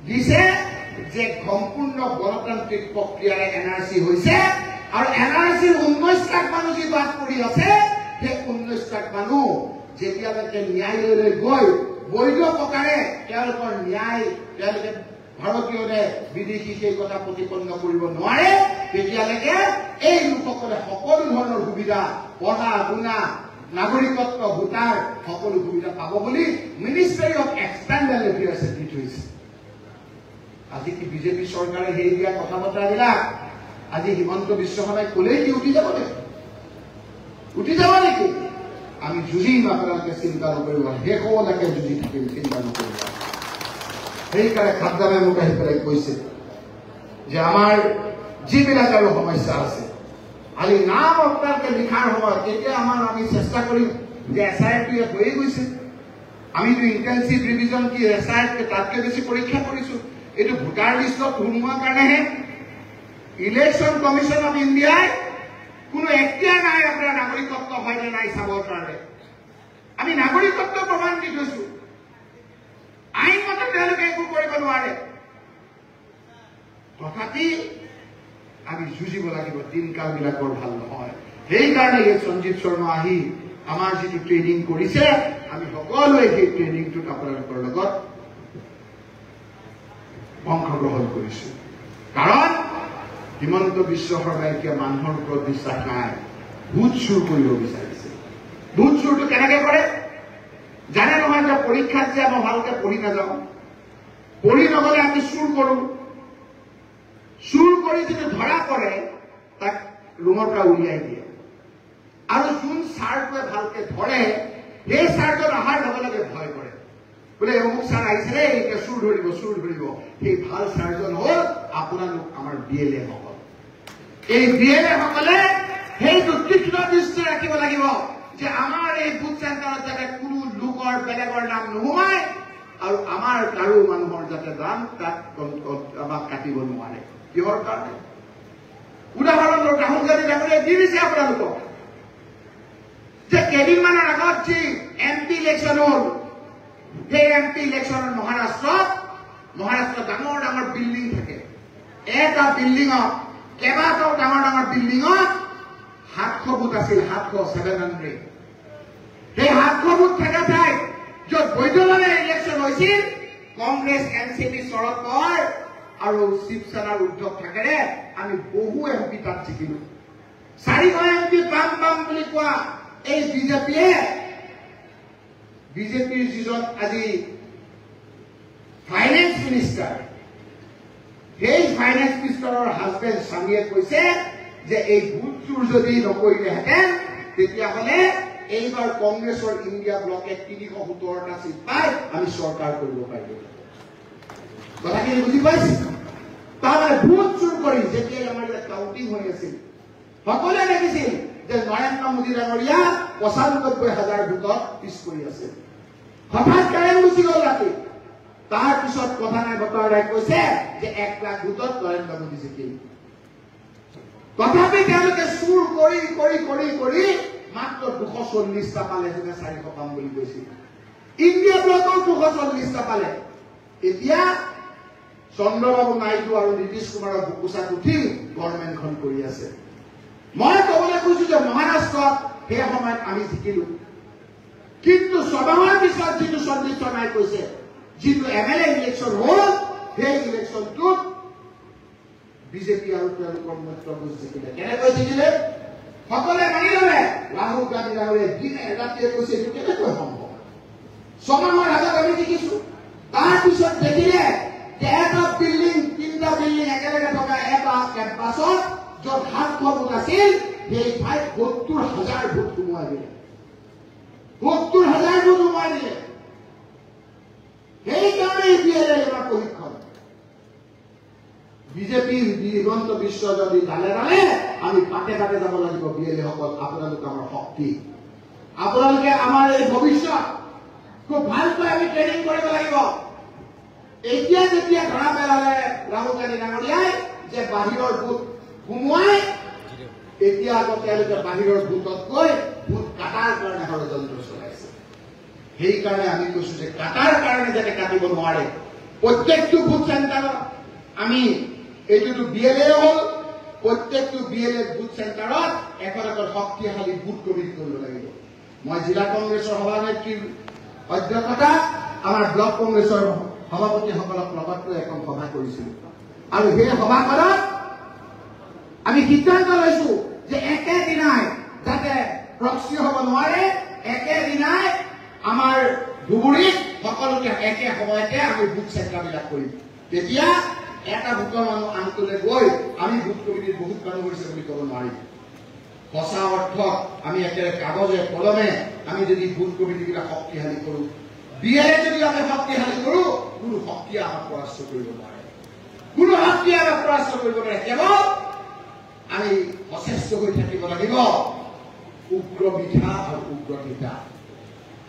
দিছে যে সম্পূৰ্ণ গণতান্ত্ৰিক প্ৰক্ৰিয়াৰে এনআৰচি হৈছে আৰু এনআৰচিৰ 19 লাখ মানুহ যি বাদ পৰি আছে সেই 19 লাখ মানুহ যেতিয়ালৈকে ন্যায়ালয়লৈ গৈ বৈধ প্ৰকাৰে তেওঁলোকৰ ন্যায় তেওঁলোকে ভাৰতীয় নে বিদেশী সেই কথা প্ৰতিপন্ন কৰিব নোৱাৰে তেতিয়ালৈকে এই লোকসকলে সকলো ধৰণৰ সুবিধা পঢ়া শুনা নাগৰিকত্ব ভোটাৰ সকলো সুবিধা পাব বুলি মিনিষ্ট্ৰী অফ এক্সটাৰ্নেল এফেয়াৰ্ছে দি থৈছে আজি কি বিজেপি চৰকাৰে সেই দিয়া কথা বতৰাবিলাক আজি হিমন্ত বিশ্ব শৰ্মাই ক'লেই কি উঠি যাব নেকি আমি যুঁজিম আপোনালোকে চিন্তা নকৰিব শেষ হ'বলৈকে যুঁজি থাকিম চিন্তা নকৰিব সেইকাৰণে খাদ্দামে মোক আহি পেলাই কৈছে যে আমাৰ যিবিলাক আৰু সমস্যা আছে আজি নাম আপোনালোকে লিখাৰ সময়ত এতিয়া আমি চেষ্টা কৰিম যে এছআইআৰটোৱে হৈয়ে গৈছে আমিতো ইণ্টেনচিভ ৰিভিজন কি এছআইআৰকে তাতকৈ বেছি পৰীক্ষা কৰিছো এইটো ভোটাৰ লিষ্টত সোমোৱাৰ কাৰণেহে ইলেকশ্যন কমিশ্যন অফ ইণ্ডিয়াই কোনো এখতিয়াৰ নাই আপোনাৰ নাগৰিকত্ব হয় নে নাই চাবৰ কাৰণে আমি নাগৰিকত্ব প্ৰমাণ দি থৈছো আইনমতে তেওঁলোকে একো কৰিব নোৱাৰে তথাপি আমি যুঁজিব লাগিব দিনকালবিলাকৰ ভাল নহয় সেইকাৰণে এই সঞ্জীৱ শৰ্মা আহি আমাৰ যিটো ট্ৰেইনিং কৰিছে আমি সকলোৱে সেই ট্ৰেইনিংটোত আপোনালোকৰ লগত অংশগ্ৰহণ কৰিছো কাৰণ হিমন্ত বিশ্ব শৰ্মাই এতিয়া মানুহৰ ওপৰত বিশ্বাস নাই, ভোট চুৰ কৰিব বিচাৰিছে। ভোট চুৰটো কেনেকে কৰে জানে নহয়, যে পৰীক্ষাত যে মই ভালকে পঢ়ি নাযাওঁ, পঢ়ি নগলে আমি চুৰ কৰো, চুৰ কৰি যদি ধৰা পৰে তাক ৰুমৰ পৰা উলিয়াই দিয়ে, আৰু যোন ছাৰটোৱে ভালকে ধৰে সেই ছাৰজন অহাৰ লগে লগে ভয় কৰে, বোলে অমুক ছাৰ আহিছে দেই, এতিয়া চুৰ ধৰিব চুৰ ধৰিব। সেই ভাল ছাৰজন হ'ল আপোনালোক আমাৰ BLA সকল। এই BLA সকলে সেইটো তীক্ষ্ণ দৃষ্টি ৰাখিব লাগিব যে আমাৰ এই বুথ চেণ্টাৰত যাতে কোনো লোকৰ বেলেগৰ নাম নোসোমায়, আৰু আমাৰ কাৰো মানুহৰ যাতে নাম তাত আমাক কাটিব নোৱাৰে। কিহৰ কাৰণে? উদাহৰণ ৰাহুল গান্ধী ডাঙৰীয়াই দি দিছে আপোনালোকক, যে কেইদিনমানৰ আগত যি MP ইলেকশ্যন হ'ল, সেই MP ইলেকশ্যনত মহাৰাষ্ট্ৰত ডাঙৰ ডাঙৰ বিল্ডিং থাকে, এটা বিল্ডিঙত কেইবাটাও ডাঙৰ ডাঙৰ বিল্ডিঙত 700 বুথ আছিল, 700 সেই 700 বুথ থকা ঠাইত য'ত বৈধভাৱে ইলেকশ্যন হৈছিল, কংগ্ৰেছ NCP শৰদ পাৱাৰ আৰু শিৱসেনাৰ উদ্ধৱ ঠাকৰে আমি বহু MP তাত জিকিলো। 400 MP পাম বুলি কোৱা এই বিজেপিৰ যিজন আজি ফাইনেন্স মিনিষ্টাৰ, সেই ফাইনেন্স মিনিষ্টাৰৰ হাজবেণ্ড স্বামীয়ে কৈছে যে এই ভোট চুৰ যদি নকৰিলেহেঁতেন তেতিয়াহ'লে এইবাৰ কংগ্ৰেছৰ ইণ্ডিয়া ব্লকে 317টা চিট পাই আমি চৰকাৰ কৰিব পাৰিলো। কথাখিনি বুজি পাইছে? তাৰমানে ভোট চুৰ কৰি যেতিয়াই আমাৰ ইয়াত কাউণ্টিং হৈ আছিল, সকলোৱে দেখিছিল যে নৰেন্দ্ৰ মোদী ডাঙৰীয়া 95,000 ভোটত পিছ পৰি আছে। হঠাৎ কাৰেণ্ট গুচি গ'ল ৰাতি, তাৰ পিছত কথা নাই বতৰা নাই কৈছে যে 1 লাখ ভোটত নৰেন্দ্ৰ মোদী জিকিল। তথাপি তেওঁলোকে চুৰ কৰি কৰি কৰি কৰি মাত্ৰ 240টা পালে, যেনে 400 পাম বুলি কৈছিল। ইণ্ডিয়া ব্লকৰ 240টা পালে। এতিয়া চন্দ্ৰবাবু নাইডু আৰু নীতিশ কুমাৰৰ বুকুচাত উঠি গভৰ্ণমেণ্টখন কৰি আছে। মই কবলৈ কৈছো যে মহাৰাষ্ট্ৰত সেই সময়ত আমি জিকিলো, কিন্তু ছমাহৰ পিছত যিটো সন্দীপ শৰ্মাই কৈছে, যিটো MLA ইলেকশ্যন হ'ল, সেই ইলেকশ্যনটোত বিজেপি আৰু তেওঁলোকৰ মিত্ৰ গোট জিকিলে। কেনেকৈ জিকিলে? সকলোৱে মানি ললে। ৰাহুল গান্ধী ডাঙৰীয়াই দিনে ৰাতিয়ে কৈছে এইটো কেনেকৈ সম্ভৱ, ছমাহৰ আগত আমি জিকিছো। তাৰপিছত দেখিলে যে এটা বিল্ডিং, 3টা বিল্ডিং একেলগে থকা এটা কেম্পাছত য'ত 700 ভোট আছিল, সেই ঠাইত 70,000 ভোট সোমোৱাই দিলে। 70,000 ভোট সোমোৱাই দিলে। সেইকাৰণে BLA আমাৰ প্ৰশিক্ষণ। বিজেপিৰ হিমন্ত বিশ্ব যদি ডালে ডালে আমি পাতে পাতে যাব লাগিব। BLA সকল, আপোনালোক আমাৰ শক্তি, আপোনালোকে আমাৰ এই ভৱিষ্যত। খুব ভালকৈ আমি ট্ৰেইনিং কৰিব লাগিব। এতিয়া যেতিয়া ধৰা পেলালে ৰাহুল গান্ধী ডাঙৰীয়াই যে বাহিৰৰ ভোট সোমোৱাই, এতিয়া আকৌ তেওঁলোকে বাহিৰৰ ভোটত গৈ ভোট কাটাৰ কাৰণে ষড়যন্ত্ৰ চলাইছে। সেইকাৰণে আমি কৈছো যে কাটাৰ কাৰণে যাতে কাটিব নোৱাৰে, প্ৰত্যেকটো ভোট চেণ্টাৰত আমি, এইটোতো BLA হ'ল, প্ৰত্যেকটো BLA বুথ চেণ্টাৰত এখন শক্তিশালী বুথ কমিটি কৰিব লাগিব। মই জিলা কংগ্ৰেছৰ সভানেত্ৰীৰ অধ্যক্ষতাত আমাৰ ব্লক কংগ্ৰেছৰ সভাপতিসকলক লগত লৈ এখন সভা কৰিছিলো, আৰু সেই সভাখনত আমি সিদ্ধান্ত লৈছো যে একেদিনাই যাতে প্ৰক্সি হ'ব নোৱাৰে, একেদিনাই আমাৰ ধুবুৰীত সকলোকে একে সময়তে আমি বুথ চেণ্টাৰবিলাক কৰিম। তেতিয়া এটা ভোটৰ মানুহ আনটোলৈ গৈ আমি ভোট কমিটিত বহুত মানুহ হৈছে বুলি ক'ব নোৱাৰিম। সঁচা অৰ্থত আমি একেবাৰে কাগজে কলমে আমি যদি ভোট কমিটিবিলাক শক্তিশালী কৰো, BLA যদি আমি শক্তিশালী কৰো, কোনো শক্তিয়ে আমাক পৰাস্ত কৰিব নোৱাৰে, কোনো শক্তিয়ে আমাক পৰাস্ত কৰিব নোৱাৰে। কেৱল আমি সচেষ্ট হৈ থাকিব লাগিব, উগ্ৰ মিঠা আৰু উগ্ৰ তিতা।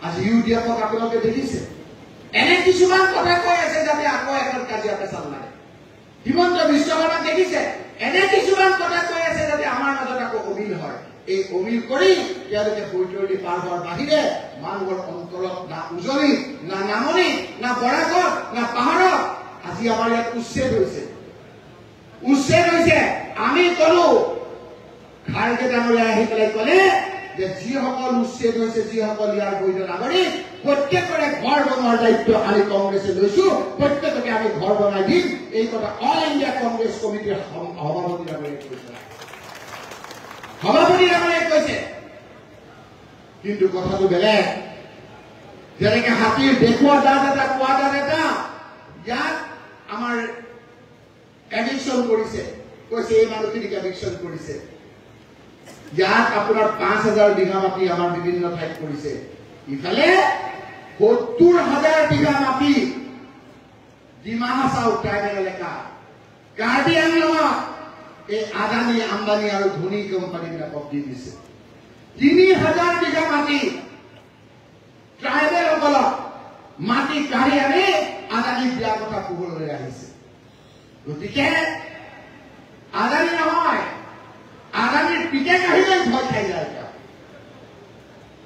আজি UDF-ক আপোনালোকে দেখিছে, এনে কিছুমান কথা কৈ আছে যাতে আকৌ এখন কাজিয়া পেচাল লাগে। হিমন্ত বিশ্ব শৰ্মাক দেখিছে, এনে কিছুমান কথা কৈ আছে যাতে আমাৰ মাজত আকৌ অমিল হয়। এই অমিল কৰি তেওঁলোকে বৈতৰণি পাৰ হোৱাৰ বাহিৰে মানুহৰ অন্তৰত না উজনি, না নামনি, না বৰাকত, না পাহাৰত আজি আমাৰ ইয়াত উচ্ছেদ হৈছে। আমি কলো, খাৰ্গে ডাঙৰীয়াই আহি পেলাই ক'লে যে যিসকল উচ্ছেদ হৈছে, যিসকল ইয়াৰ বৈধ নাগৰিক, প্ৰত্যেকৰে ঘৰ বনোৱাৰ দায়িত্ব আমি কংগ্ৰেছে লৈছো, প্ৰত্যেককে আমি ঘৰ বনাই দিম। এই কথা অল ইণ্ডিয়া কংগ্ৰেছ কমিটিৰ সভাপতি ডাঙৰীয়াই কৈছে, সভাপতি ডাঙৰীয়াই কৈছে। কিন্তু কথাটো বেলেগ, যেনেকে হাতীৰ দেখুওৱা দাঁত এটা, কোৱা দাঁত এটা, ইয়াত আমাৰ এডিকশ্যন কৰিছে, কৈছে এই মানুহখিনিক এডিকশ্যন কৰিছে। ইয়াত আপোনাৰ 5,000 বিঘা মাটি আমাৰ বিভিন্ন ঠাইত কৰিছে, ইফালে 70,000 বিঘা মাটি ডিমা হাছাও ট্ৰাইবেল এলেকা, কাৰ্বি আংলঙত এই আদানী আম্বানী আৰু ধনী কোম্পানীবিলাকক দি দিছে। 3,000 বিঘা মাটি ট্ৰাইবেলসকলক মাটি কাঢ়ি আনি আদানী দিয়া কথা কবলৈ আহিছে। গতিকে আদানী নহয়, আদানীৰ পিতে কাঢ়িলে ভয় খাই যায়।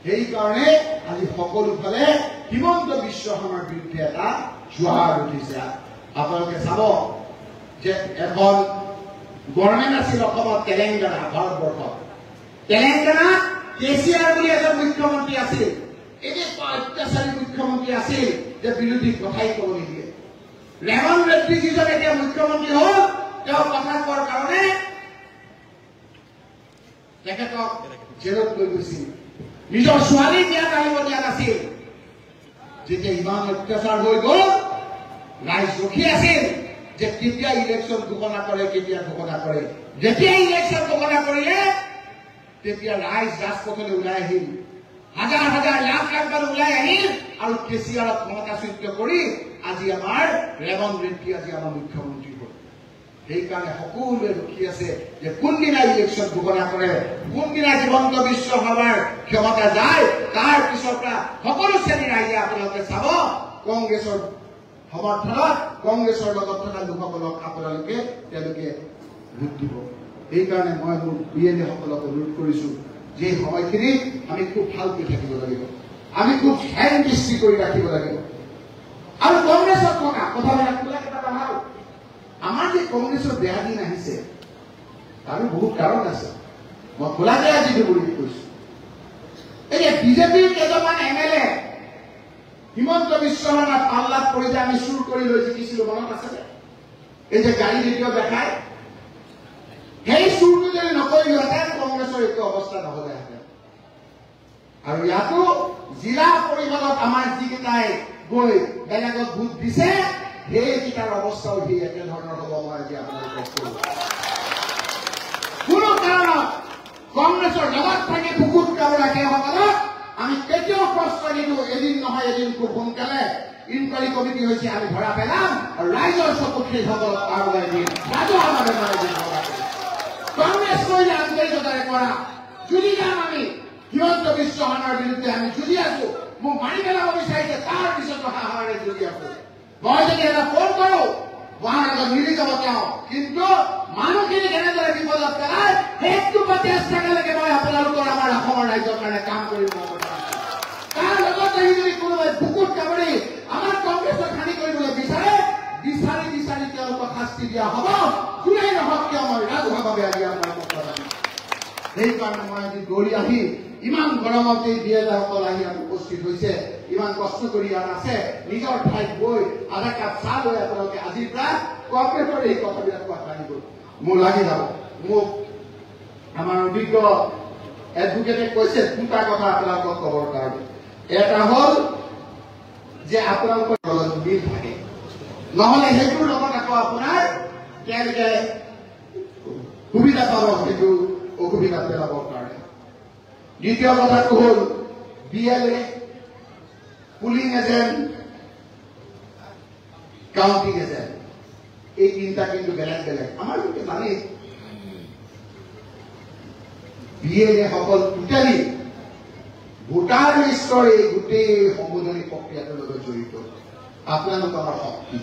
সেইকাৰণে আজি সকলোফালে হিমন্ত বিশ্ব শৰ্মাৰ বিৰুদ্ধে এটা জোৱাৰ উঠিছে। আপোনালোকে চাব যে এখন গভৰ্ণমেণ্ট আছিল অসমত, তেলেংগানা, ভাৰতবৰ্ষত। তেলেংগানাত কেচিআৰ বুলি এজন মুখ্যমন্ত্ৰী আছিল, এনেকুৱা অত্যাচাৰী মুখ্যমন্ত্ৰী আছিল যে বিৰোধীক কথাই ক'ব নিদিয়ে। ৰেৱন্ত ৰেড্ডী যিজন এতিয়া মুখ্যমন্ত্ৰী হ'ল, তেওঁ কথা কোৱাৰ কাৰণে তেখেতক জেলত লৈ গৈছিল, নিজৰ ছোৱালী বিয়াত আহিব দিয়া নাছিল। যেতিয়া ইমান অত্যাচাৰ হৈ গ'ল, ৰাইজ ৰখি আছিল যে কেতিয়া ইলেকশ্যন ঘোষণা কৰে, কেতিয়া ঘোষণা কৰে। যেতিয়া ইলেকশ্যন ঘোষণা কৰিলে তেতিয়া ৰাইজ ৰাজপথলৈ ওলাই আহিল, হাজাৰ হাজাৰ লাখ লাখ মানুহ ওলাই আহিল আৰু কেচিআৰক ক্ষমতাচ্যুত কৰি আজি আমাৰ ৰেৱন্ত ৰেড্ডী আজি আমাৰ মুখ্যমন্ত্ৰী হ'ল। সেইকাৰণে সকলোৱে ৰখি আছে যে কোনদিনা ইলেকশ্যন ঘোষণা কৰে, কোনদিনা হিমন্ত বিশ্ব শৰ্মাৰ ক্ষমতা যায়। তাৰ পিছৰ পৰা সকলো শ্ৰেণীৰ ৰাইজে আপোনালোকে চাব কংগ্ৰেছৰ সমৰ্থনত, কংগ্ৰেছৰ লগত থকা লোকসকলক আপোনালোকে তেওঁলোকে ভোট দিব। সেইকাৰণে মই মোৰ বিএলএ সকলক অনুৰোধ কৰিছো যে এই সময়খিনি আমি খুব ভালকৈ থাকিব লাগিব, আমি খুব ধ্যান দৃষ্টি কৰি ৰাখিব লাগিব। আৰু কংগ্ৰেছত থকা কথাবিলাক এটা ভাল, আমাৰ যে কংগ্ৰেছৰ বেয়া দিন আহিছে তাৰো বহুত কাৰণ আছে। মই খোলাকে আজি বুলি কৈছো, এই বিজেপিৰ কেইজনমান এমএলএ হিমন্ত বিশ্ব শৰ্মাৰ পাল্লাত পৰি যে আমি চুৰ কৰি লৈ জিকিছিলো, মনত আছে? এই যে গাড়ী ভিডিঅ দেখাই, সেই চুৰটো যদি নকৰিলোহেঁতেন কংগ্ৰেছৰ এইটো অৱস্থা নহ'লেহেঁতেন। আৰু ইয়াতো জিলা পৰিষদত আমাৰ যিকেইটাই গৈ বেলেগত ভোট দিছে, সেইকেইটাৰ অৱস্থাও সেই একেধৰণৰ হ'ব। মই আজি আপোনালোকক কওঁ, কোনো কাৰণত কংগ্ৰেছৰ লগত থাকি বুকুত কামোৰা সেইসকলক আমি কেতিয়াও প্ৰশ্ন নিদিওঁ। এদিন নহয় এদিন খুব সোনকালে ইনকুৱাৰী কমিটি হৈছে, আমি ধৰা পেলাম আৰু ৰাইজৰ চকুত সেইসকলক আগুৱাই দিম, ৰাজহুৱাভাৱে কংগ্ৰেছ কৰিলে আন্তৰিকতাৰে কৰা যুঁজি যাম। আমি হিমন্ত বিশ্ব শৰ্মাৰ বিৰুদ্ধে আমি যুঁজি আছো, মোক মাৰি পেলাব বিচাৰিছে, তাৰ পিছতো হাহাৰে যুঁজি আছো। মই যদি এটা ফোন কৰো মহাৰাজত মিলি যাব তেওঁ, কিন্তু মানুহখিনি কেনেদৰে বিপদত পেলায় সেইটো প্ৰচেষ্টালৈকে মই আপোনালোকৰ আমাৰ অসমৰ ৰাইজৰ কাৰণে কাম কৰিব। তাৰ লগতে যদি কোনোবাই বুকুত কামুৰি আমাৰ কংগ্ৰেছক হানি কৰিবলৈ বিচাৰে, বিচাৰি বিচাৰি তেওঁলোকক শাস্তি দিয়া হ'ব। কোনেই নহওক কিয় মই ৰাজহুৱাভাৱে আজি আপোনালোকক জনাম। সেইকাৰণে মই আজি দৌৰি আহি ইমান গৰমত এই বিএলএসকল আহি উপস্থিত হৈছে, ইমান কষ্ট কৰি ইয়াত আছে, নিজৰ ঠাইত গৈ আধা কাপ চাহ লৈ আপোনালোকে আজিৰ পৰা কংগ্ৰেছৰ এই কথাবিলাক কোৱা লাগিব। মোৰ লাগি যাব। মোক আমাৰ অভিজ্ঞ এডভোকেটে কৈছে দুটা কথা আপোনালোকক ক'বৰ কাৰণে। এটা হ'ল যে আপোনালোকৰ লগত মিল থাকে, নহ'লে সেইটোৰ লগত আকৌ আপোনাৰ তেওঁলোকে সুবিধা পাব, সেইটো অসুবিধা পেলাবৰ কাৰণে। দ্বিতীয় কথাটো হ'ল BLA, polling agent, counting agent, এই তিনিটা কিন্তু বেলেগ বেলেগ। আমাৰ কিন্তু জানেই বিএলএ সকল টোটেলি ভোটাৰ লিষ্টৰ এই গোটেই সংশোধনী প্ৰক্ৰিয়াটোৰ লগত জড়িত। আপোনালোক আমাৰ শক্তি,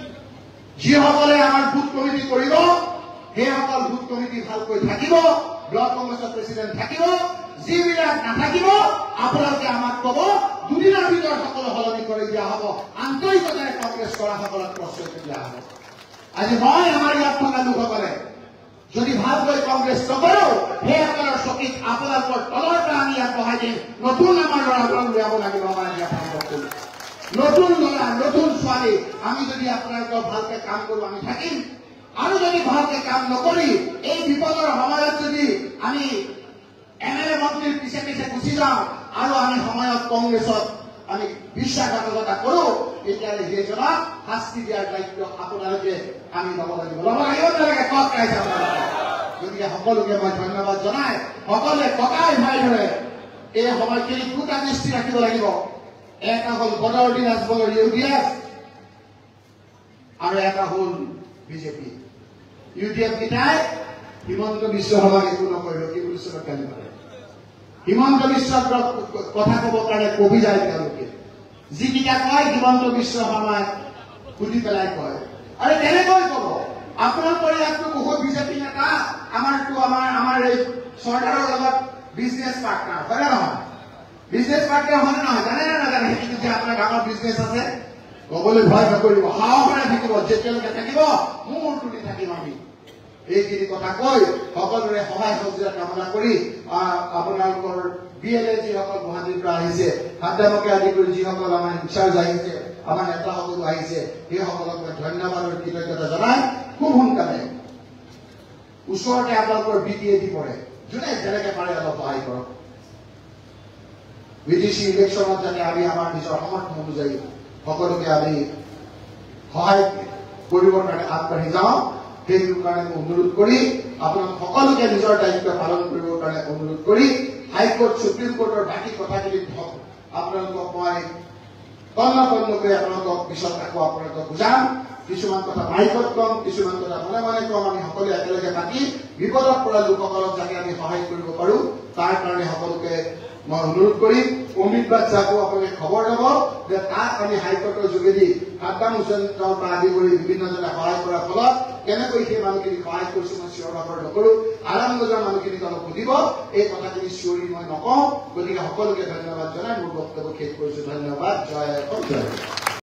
যিসকলে আমাৰ বুথ কমিটি কৰিব সেইসকল বুথ কমিটি ভালকৈ থাকিব, ব্লক কংগ্ৰেছৰ প্ৰেচিডেণ্ট থাকিব। যিবিলাক নাথাকিব আপোনালোকে আমাক ক'ব, দুদিনৰ ভিতৰত সকলো সলনি কৰি দিয়া হ'ব, আন্তৰিকতাৰে কংগ্ৰেছ কৰা সকলক প্ৰশ্ৰয় দিয়া হ'ব। আজি মই আমাৰ ইয়াত থকা লোকসকলে যদি ভালকৈ কংগ্ৰেছ নকৰো, সেইসকলৰ চকীত আপোনালোকৰ তলৰ পৰা আমি ইয়াত বহাই দিম, নতুন আমাৰ ল'ৰা উলিয়াব লাগিব আমাৰ ইয়াত। নতুন ল'ৰা নতুন ছোৱালী আমি যদি আপোনালোকৰ ভালকে কাম কৰো আমি থাকিম আৰু যদি ভালকে কাম নকৰি এই বিপদৰ সময়ত যদি আমি এমএলএ মন্ত্ৰীৰ পিছে পিছে গুচি যাওঁ আৰু আমি সময়ত কংগ্ৰেছত আমি বিশ্বাসঘাতকতা কৰো তেতিয়াহ'লে সেইজনক শাস্তি দিয়াৰ দায়িত্ব আপোনালোকে আমি ল'ব লাগিব নালাগে কওক ৰাইজে আপোনালোকে গতিকে সকলোকে মই ধন্যবাদ জনাই সকলোৱে ককাই ভাই ধৰে এই সময়খিনি দুটা দৃষ্টি ৰাখিব লাগিব এটা হ'ল বদৰুদ্দিন আজমলৰ UDF আৰু এটা হ'ল বিজেপি UDF কেইটাই হিমন্ত বিশ্ব শৰ্মাক একো নকৰিব কি বুলি কালি পাৰে হিমন্ত বিশ্বৰ কথা ক'বৰ কাৰণে কবি যায় তেওঁলোকে যিকেইটা কয় হিমন্ত বিশ্ব শৰ্মাই সুধি পেলাই কয় আৰু তেনেকৈ ক'ব আপোনালোকৰ ইয়াততো বহুত বিজেপি নেতা আমাৰ এই চৰকাৰৰ লগত বিজনেছ পাৰ্টনাৰ হয় নে নহয় বিজনেছ পাৰ্টনাৰ হয় নে নহয় জানে নে নাজানে সেইটো যে আপোনাৰ ডাঙৰ বিজনেছ আছে ক'বলৈ ভয় নকৰিব সাহসেৰে থাকিব যেতিয়ালৈকে থাকিব মূৰ তুলি থাকিম আমি এইখিনি কথা কৈ সকলোৰে সহায় সহযোগিতা কামনা কৰি আপোনালোকৰ BLA যিসকল গুৱাহাটীৰ পৰা আহিছে হাদামকে আদি কৰি যিসকল আমাৰ ইনচাৰ্জ আহিছে আমাৰ নেতাসকলো আহিছে সেইসকলক মই ধন্যবাদ আৰু কৃতজ্ঞতা জনাই খুব সোনকালে ওচৰতে আপোনালোকৰ BTAD পৰে যোনে যেনেকে পাৰে অলপ সহায় কৰক BTC ইলেকশ্যনত যাতে আমি আমাৰ নিজৰ সমৰ্থন অনুযায়ী সকলোকে আমি সহায় কৰিবৰ কাৰণে আগবাঢ়ি যাওঁ সেইটো কাৰণে মই অনুৰোধ কৰি আপোনালোক সকলোকে নিজৰ দায়িত্ব পালন কৰিবৰ কাৰণে অনুৰোধ কৰি হাইকোৰ্ট সুপ্ৰিম কোৰ্টৰ বাকী কথাখিনি আপোনালোকক মই তন্নকৈ আপোনালোকক পিছত আকৌ আপোনালোকক বুজাম কিছুমান কথা মাইকত কম কিছুমান কথা মনে মনে কম আমি সকলোৱে একেলগে পাতি বিপদত পৰা লোকসকলক যাতে আমি সহায় কৰিব পাৰো তাৰ কাৰণে সকলোকে মই অনুৰোধ কৰিম অমিত বাচ্চাকো আপোনালোকে খবৰ ল'ব যে তাক আমি হাইকোৰ্টৰ যোগেদি সাদ্দাম হুছেইনৰ পৰা আদি কৰি বিভিন্নজনে সহায় কৰাৰ ফলত কেনেকৈ সেই মানুহখিনিক সহায় কৰিছো মই চিঞৰ বাখৰ নকৰো আৰামগঞ্জৰ মানুহখিনিক অলপ সুধিব এই কথাখিনি চিঞৰি মই নকওঁ গতিকে সকলোকে ধন্যবাদ জনাই মোৰ বক্তব্য শেষ কৰিছো ধন্যবাদ জয় অসম জয়